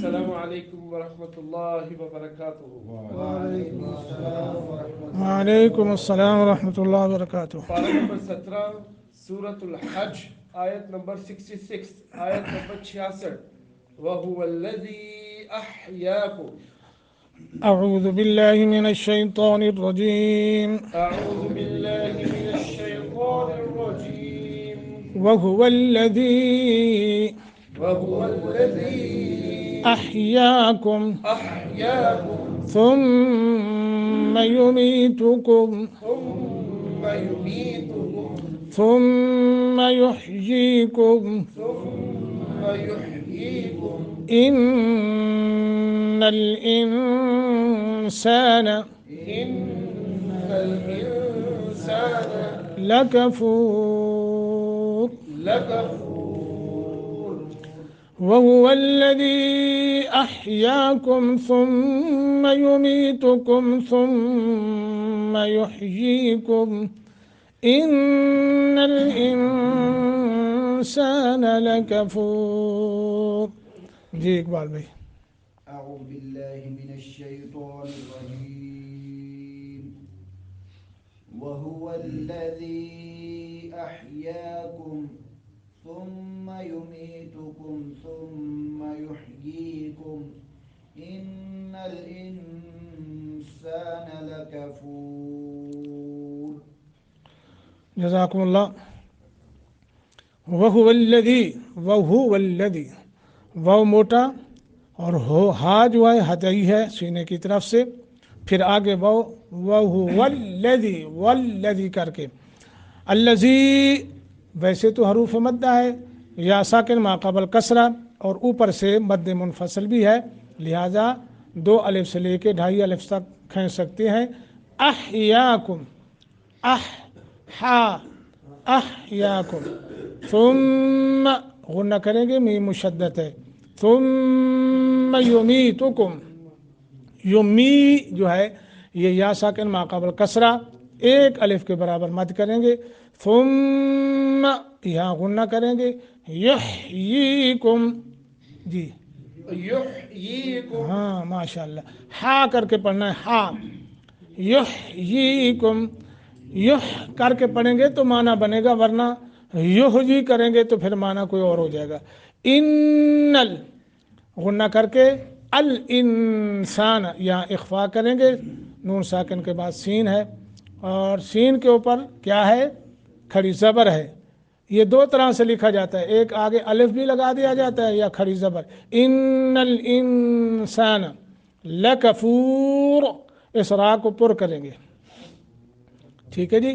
السلام علیکم ورحمۃ اللہ وبرکاتہ۔ وعلیکم السلام ورحمۃ اللہ وبرکاتہ۔ پارہ نمبر 17 سورۃ الحج آیت نمبر 66 آیت نمبر 66 وَهُوَ الَّذِي أَحْيَاكُمْ۔ اعوذ باللہ من الشیطان الرجیم۔ اعوذ باللہ من الشیطان الرجیم۔ وَهُوَ الَّذِي وَهُوَ الَّذِي أحياكم أحياكم ثم يميتكم ثم يميتكم ثم يحييكم ثم يحييكم إن الإنسان إن الإنسان لكفور لكفور۔ وهو الذي أحياكم ثم يميتكم ثم يحييكم إن الإنسان لكفور۔ جی اقبال بھائی۔ اعوذ باللہ من الشیطان الرجیم۔ وهو الذی احیاکم ثم يميتكم ثم يحييكم إن الإنسان لكفور۔ جزاکم اللہ۔ وَهُوَ الَّذِي وَهُوَ الَّذِي واو موٹا اور ہا جو ہے ہتئی ہے سینے کی طرف سے، پھر آگے واو وَهُوَ الَّذِي وَالَّذِي کر کے۔ الَّذِي ویسے تو حروف مدہ ہے، یا ساکن ما قبل کسرہ اور اوپر سے مد منفصل بھی ہے، لہذا 2 الف سے لے کے 2.5 الف تک کھینچ سکتے ہیں۔ احیاکم احیاکم ثم غنہ کریں گے، میم مشدد ہے۔ ثم یمیتکم، یمی جو ہے یہ یا ساکن ما قبل کسرہ 1 الف کے برابر مد کریں گے، ثم یہاں غنہ کریں گے، یحییکم جی یحییکم، ہاں ماشاءاللہ، ہا کر کے پڑھنا ہے، ہا یحییکم، یح کر کے پڑھیں گے تو معنی بنے گا، ورنہ یحیی کریں گے تو پھر معنی کوئی اور ہو جائے گا۔ انل غنہ کر کے الانسان یہاں اخفا کریں گے، نون ساکن کے بعد سین ہے اور سین کے اوپر کیا ہے؟ کھڑی زبر ہے۔ یہ 2 طرح سے لکھا جاتا ہے، ایک آگے الف بھی لگا دیا جاتا ہے یا کھڑی زبر۔ ان الانسان لکفور، اس را کو پر کریں گے، ٹھیک ہے جی،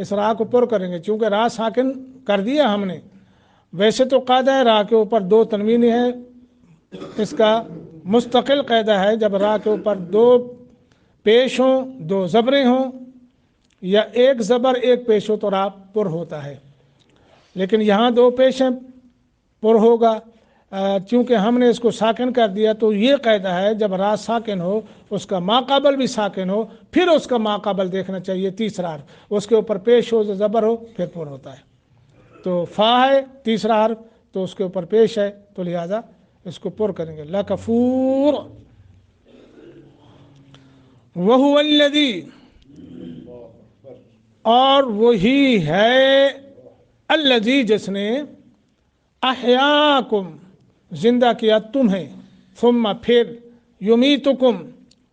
اس را کو پر کریں گے چونکہ را ساکن کر دیا ہم نے۔ ویسے تو قاعدہ ہے را کے اوپر 2 تنوین ہے، اس کا مستقل قاعدہ ہے جب را کے اوپر 2 پیش ہوں 2 زبریں ہوں یا 1 زبر 1 پیش ہو تو را پر ہوتا ہے، لیکن یہاں 2 پیش ہیں پر ہوگا، چونکہ ہم نے اس کو ساکن کر دیا تو یہ قاعدہ ہے جب را ساکن ہو اس کا ماقابل بھی ساکن ہو، پھر اس کا ماقابل دیکھنا چاہیے تیسرا حرف، اس کے اوپر پیش ہو زبر ہو پھر پر ہوتا ہے۔ تو فا ہے تیسرا حرف تو اس کے اوپر پیش ہے تو لہذا اس کو پر کریں گے، لکفور۔ وَهُوَ الَّذِي اور وہی ہے، الذی جس نے، احیاکم زندہ کیا تمہیں، ثم پھر، یمیتکم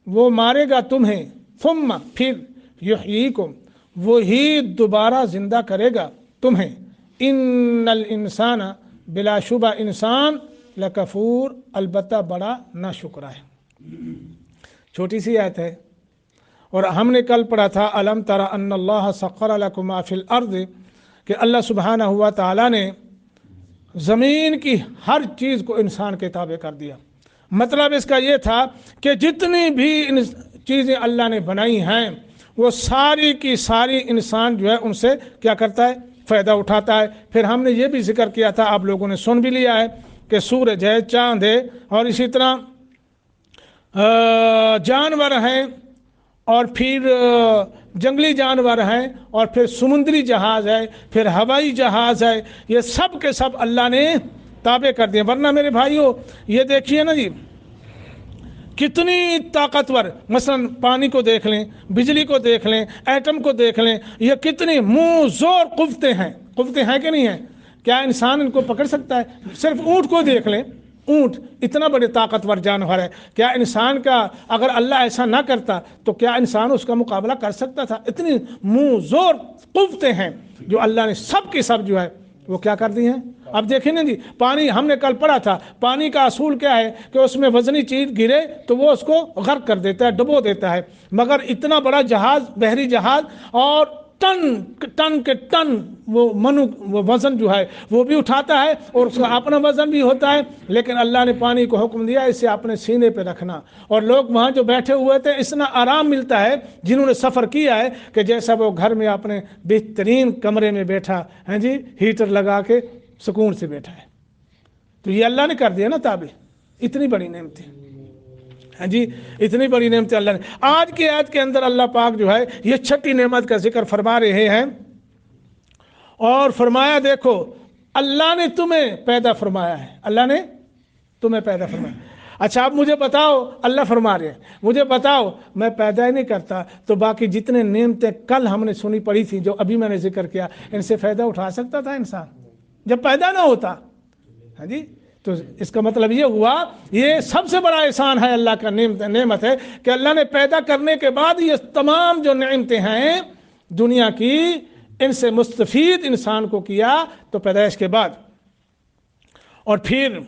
وہ مارے گا تمہیں، ثم پھر، یحییکم وہی دوبارہ زندہ کرے گا تمہیں، ان الانسان بلا شبہ انسان لکفور البتہ بڑا ناشکرا ہے۔ چھوٹی سی آیت ہے اور ہم نے کل پڑھا تھا الم تر ان اللہ سخر لکم ما فی الارض، کہ اللہ سبحانہ ہوا تعالیٰ نے زمین کی ہر چیز کو انسان کے تابع کر دیا۔ مطلب اس کا یہ تھا کہ جتنی بھی چیزیں اللہ نے بنائی ہیں وہ ساری کی ساری انسان جو ہے ان سے کیا کرتا ہے؟ فائدہ اٹھاتا ہے۔ پھر ہم نے یہ بھی ذکر کیا تھا، آپ لوگوں نے سن بھی لیا ہے کہ سورج ہے، چاند ہے اور اسی طرح جانور ہیں اور پھر جنگلی جانور ہیں اور پھر سمندری جہاز ہے، پھر ہوائی جہاز ہے، یہ سب کے سب اللہ نے تابع کر دیے۔ ورنہ میرے بھائیو یہ دیکھیے نا جی، کتنی طاقتور، مثلا پانی کو دیکھ لیں، بجلی کو دیکھ لیں، ایٹم کو دیکھ لیں، یہ کتنی منہ زور قوتیں ہیں کہ نہیں ہیں؟ کیا انسان ان کو پکڑ سکتا ہے؟ صرف اونٹ کو دیکھ لیں، اونٹ اتنا بڑے طاقتور جانور ہے، کیا انسان کا اگر اللہ ایسا نہ کرتا تو کیا انسان اس کا مقابلہ کر سکتا تھا؟ اتنی منہ زور قوتیں ہیں جو اللہ نے سب کی سب جو ہے وہ کیا کر دی ہیں۔ اب دیکھیں نا جی، پانی ہم نے کل پڑھا تھا، پانی کا اصول کیا ہے کہ اس میں وزنی چیز گرے تو وہ اس کو غرق کر دیتا ہے، ڈبو دیتا ہے، مگر اتنا بڑا جہاز، بحری جہاز، اور ٹن کے ٹن وہ وزن جو ہے وہ بھی اٹھاتا ہے، اور اس کا اپنا وزن بھی ہوتا ہے، لیکن اللہ نے پانی کو حکم دیا اسے اپنے سینے پہ رکھنا، اور لوگ وہاں جو بیٹھے ہوئے تھے اتنا آرام ملتا ہے جنہوں نے سفر کیا ہے کہ جیسا وہ گھر میں اپنے بہترین کمرے میں بیٹھا ہے جی، ہیٹر لگا کے سکون سے بیٹھا ہے۔ تو یہ اللہ نے کر دیا نا تابع، اتنی بڑی نعمتیں، ہاں جی، اتنی بڑی نعمتیں اللہ نے۔ آج کی آیت کے اندر اللہ پاک جو ہے یہ چھٹی نعمت کا ذکر فرما رہے ہیں، اور فرمایا دیکھو اللہ نے تمہیں پیدا فرمایا ہے، اللہ نے تمہیں پیدا فرمایا۔ اچھا اب مجھے بتاؤ، اللہ فرما رہے ہیں مجھے بتاؤ، میں پیدا ہی نہیں کرتا تو باقی جتنے نعمتیں کل ہم نے سنی پڑھی تھی جو ابھی میں نے ذکر کیا، ان سے فائدہ اٹھا سکتا تھا انسان جب پیدا نہ ہوتا؟ ہاں جی، تو اس کا مطلب یہ ہوا یہ سب سے بڑا احسان ہے اللہ کا، نعمت ہے کہ اللہ نے پیدا کرنے کے بعد یہ تمام جو نعمتیں ہیں دنیا کی ان سے مستفید انسان کو کیا تو پیدائش کے بعد، اور پھر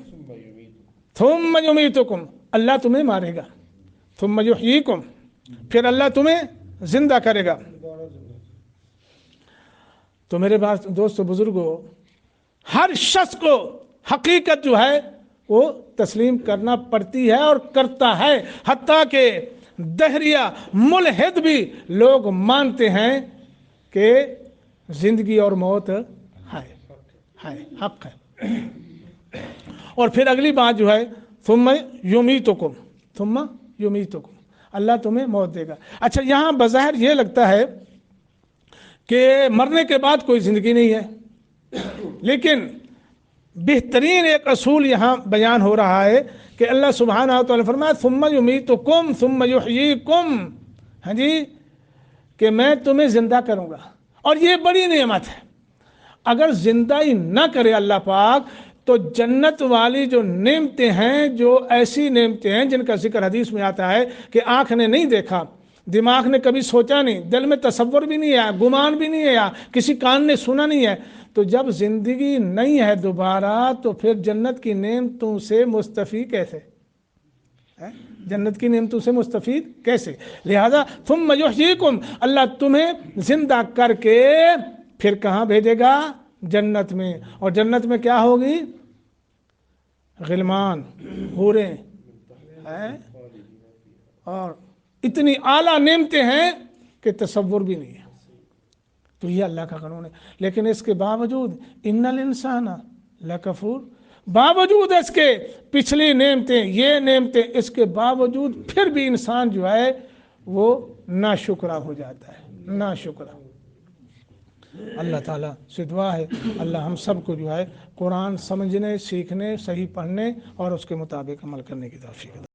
ثم یمیتکم، اللہ تمہیں مارے گا، ثم یحییکم، پھر اللہ تمہیں زندہ کرے گا۔ تو میرے دوستو بزرگوں، ہر شخص کو حقیقت جو ہے وہ تسلیم کرنا پڑتی ہے اور کرتا ہے، حتیٰ کہ دہریہ ملحد بھی لوگ مانتے ہیں کہ زندگی اور موت ہے، حق ہے۔ اور پھر اگلی بات جو ہے ثم یمیتکم، اللہ تمہیں موت دے گا۔ اچھا یہاں بظاہر یہ لگتا ہے کہ مرنے کے بعد کوئی زندگی نہیں ہے، لیکن بہترین ایک اصول یہاں بیان ہو رہا ہے کہ اللہ سبحانہ و تعالیٰ فرمایا ثم یمیتکم ثم یحییکم، ہاں جی، کہ میں تمہیں زندہ کروں گا، اور یہ بڑی نعمت ہے۔ اگر زندہ ہی نہ کرے اللہ پاک تو جنت والی جو نعمتیں ہیں، جو ایسی نعمتیں ہیں جن کا ذکر حدیث میں آتا ہے کہ آنکھ نے نہیں دیکھا، دماغ نے کبھی سوچا نہیں، دل میں تصور بھی نہیں آیا، گمان بھی نہیں آیا، کسی کان نے سنا نہیں ہے، تو جب زندگی نہیں ہے دوبارہ تو پھر جنت کی نعمتوں سے مستفید کیسے؟ جنت کی نعمتوں سے مستفید کیسے؟ لہذا ثم یحییکم، اللہ تمہیں زندہ کر کے پھر کہاں بھیجے گا؟ جنت میں، اور جنت میں کیا ہوگی؟ غلمان، حوریں ہیں، اور اتنی اعلیٰ نعمتیں ہیں کہ تصور بھی نہیں ہے۔ تو یہ اللہ کا قانون ہے، لیکن اس کے باوجود ان الانسان لکفور، باوجود اس کے پچھلی نعمتیں، یہ نعمتیں، اس کے باوجود پھر بھی انسان جو ہے وہ ناشکرا ہو جاتا ہے، ناشکرا۔ اللہ تعالیٰ سے دعا ہے اللہ ہم سب کو جو ہے قرآن سمجھنے، سیکھنے، صحیح پڑھنے اور اس کے مطابق عمل کرنے کی توفیق دے۔